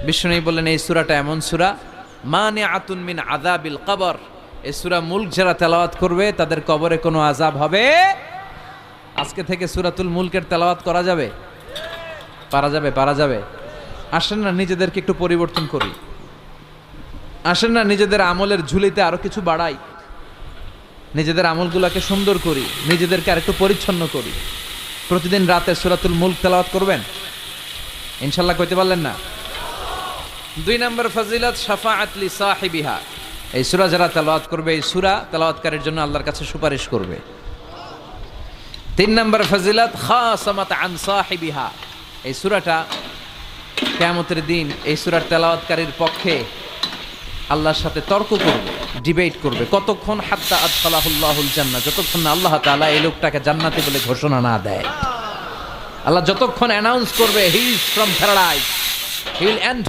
বিষ্ণু বললেন এই সূরাটা এমন সূরা মানিআতুন মিন আযাবিল কবর। এই সূরা মুলক যারা তেলাওয়াত করবে তাদের কবরে কোনো আযাব হবে। আজকে থেকে সূরাতুল মুলকের তেলাওয়াত করা যাবে? পারা যাবে। আসেন না নিজেদেরকে একটু পরিবর্তন করি, আসেন না নিজেদের আমলের ঝুলিতে আরো কিছু বাড়াই, নিজেদের আমলগুলোকে সুন্দর করি, নিজেদেরকে আরেকটু পরিচ্ছন্ন করি। প্রতিদিন রাতে সূরাতুল মুলক তেলাওয়াত করবেন ইনশাআল্লাহ, কইতে পারলেন না? 2 নম্বর ফজিলত শাফাআত লি সাহিবিহা। এই সূরা যারা তেলাওয়াত করবে এই সূরা তেলাওয়াতকারীর জন্য আল্লাহর কাছে সুপারিশ করবে। 3 নম্বর ফজিলত খাসামাত আন সাহিবিহা। এই সূরাটা কিয়ামতের দিন এই সূরার তেলাওয়াতকারীর পক্ষে আল্লাহর সাথে তর্ক করবে, ডিবেট করবে। কতক্ষণ? হাত্তা আদখালাহুল্লাহুল জান্নাহ, যতক্ষণ না আল্লাহ তাআলা এই লোকটাকে জান্নাতি বলে ঘোষণা না দেয়। আল্লাহ যতক্ষণ অ্যানাউন্স করবে he is from paradise, he will